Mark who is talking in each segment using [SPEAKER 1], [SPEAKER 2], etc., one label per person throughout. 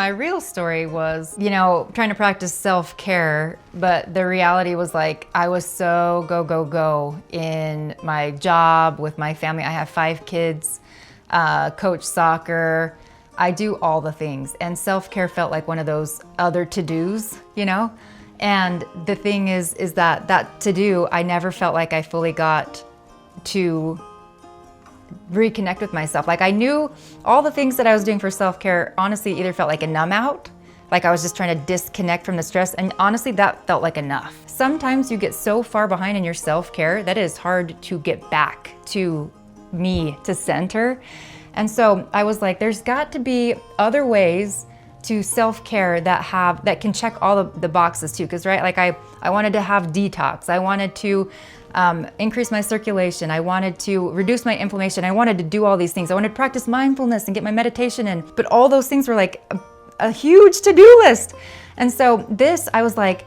[SPEAKER 1] my real story was, trying to practice self-care, but the reality was like, I was so go in my job with my family. I have 5 kids, coach soccer. I do all the things, and self-care felt like one of those other to-dos, And the thing is that to-do, I never felt like I fully got to reconnect with myself. Like, I knew all the things that I was doing for self-care honestly either felt like a numb out, like I was just trying to disconnect from the stress, and honestly that felt like enough. Sometimes you get so far behind in your self-care that it is hard to get back to me, to center. And so I was like, there's got to be other ways to self-care that can check all of the boxes too. Because right, like I wanted to have detox. I wanted to increase my circulation. I wanted to reduce my inflammation. I wanted to do all these things. I wanted to practice mindfulness and get my meditation in. But all those things were like a huge to-do list. And so I was like,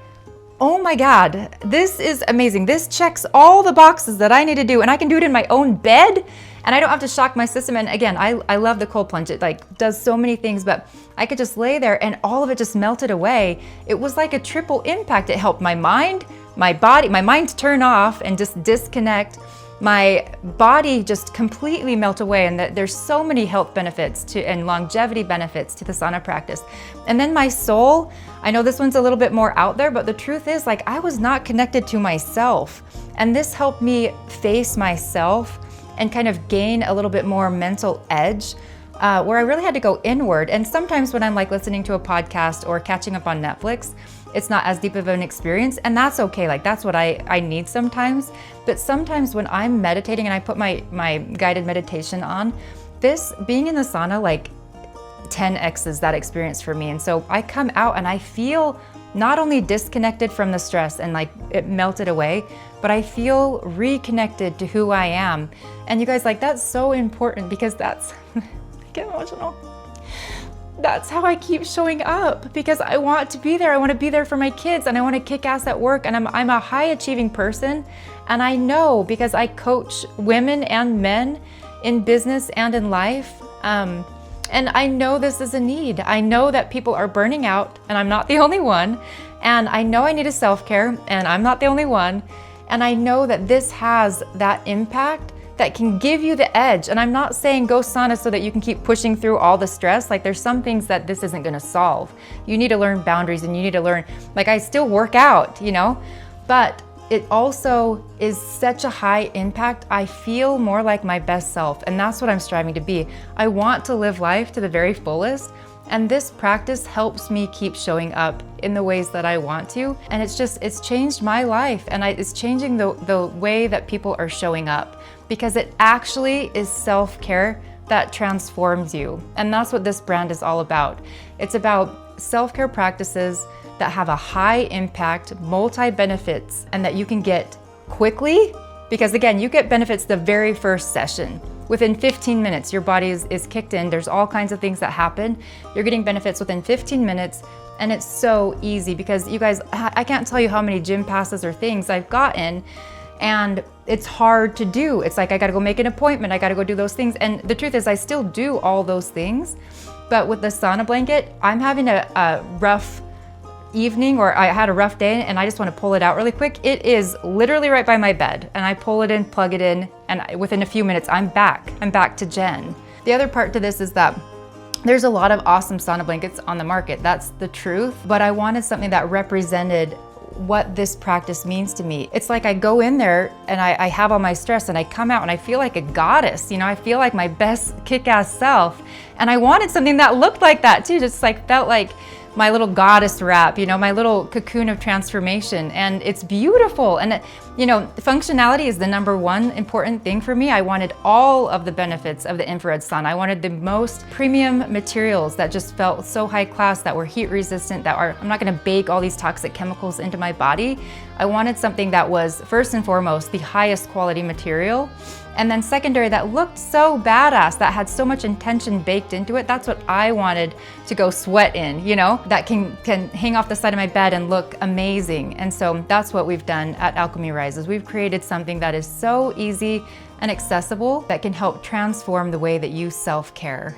[SPEAKER 1] oh my God, this is amazing. This checks all the boxes that I need to do, and I can do it in my own bed. And I don't have to shock my system. And again, I love the cold plunge. It like does so many things, but I could just lay there and all of it just melted away. It was like a triple impact. It helped my mind, my body, my mind to turn off and just disconnect. My body just completely melt away, and there's so many health benefits and longevity benefits to the sauna practice. And then my soul, I know this one's a little bit more out there, but the truth is, like, I was not connected to myself. And this helped me face myself and kind of gain a little bit more mental edge, where I really had to go inward. And sometimes when I'm like listening to a podcast or catching up on Netflix, it's not as deep of an experience, and that's okay. Like, that's what I need sometimes. But sometimes when I'm meditating and I put my guided meditation on, this being in the sauna like 10x's that experience for me. And so I come out and I feel not only disconnected from the stress and like it melted away, but I feel reconnected to who I am. And you guys, like, that's so important, because that's, I get emotional. That's how I keep showing up, because I want to be there. I want to be there for my kids, and I want to kick ass at work. And I'm a high achieving person. And I know, because I coach women and men in business and in life. And I know this is a need. I know that people are burning out, and I'm not the only one. And I know I need a self-care, and I'm not the only one. And I know that this has that impact that can give you the edge. And I'm not saying go sauna so that you can keep pushing through all the stress. Like, there's some things that this isn't gonna solve. You need to learn boundaries, and you need to learn, like, I still work out, but it also is such a high impact. I feel more like my best self, and that's what I'm striving to be. I want to live life to the very fullest, and this practice helps me keep showing up in the ways that I want to. And it's changed my life, and it's changing the way that people are showing up, because it actually is self-care that transforms you. And that's what this brand is all about. It's about self-care practices that have a high impact, multi-benefits, and that you can get quickly, because again, you get benefits the very first session. Within 15 minutes, your body is kicked in. There's all kinds of things that happen. You're getting benefits within 15 minutes, and it's so easy, because you guys, I can't tell you how many gym passes or things I've gotten, and it's hard to do. It's like, I gotta go make an appointment, I gotta go do those things. And the truth is, I still do all those things, but with the sauna blanket, I'm having a rough evening, or I had a rough day, and I just want to pull it out really quick. It is literally right by my bed, and I pull it in, plug it in, and within a few minutes, I'm back to Jen. The other part to this is that there's a lot of awesome sauna blankets on the market. That's the truth, but I wanted something that represented what this practice means to me. It's like I go in there and I have all my stress, and I come out and I feel like a goddess, I feel like my best kick-ass self. And I wanted something that looked like that too, just like felt like my little goddess wrap, my little cocoon of transformation. And it's beautiful. And functionality is the number one important thing for me. I wanted all of the benefits of the infrared sauna. I wanted the most premium materials that just felt so high class, that were heat resistant, I'm not gonna bake all these toxic chemicals into my body. I wanted something that was, first and foremost, the highest quality material. And then secondary, that looked so badass, that had so much intention baked into it. That's what I wanted to go sweat in, that can hang off the side of my bed and look amazing. And so that's what we've done at Alkemē Rise, is we've created something that is so easy and accessible, that can help transform the way that you self-care.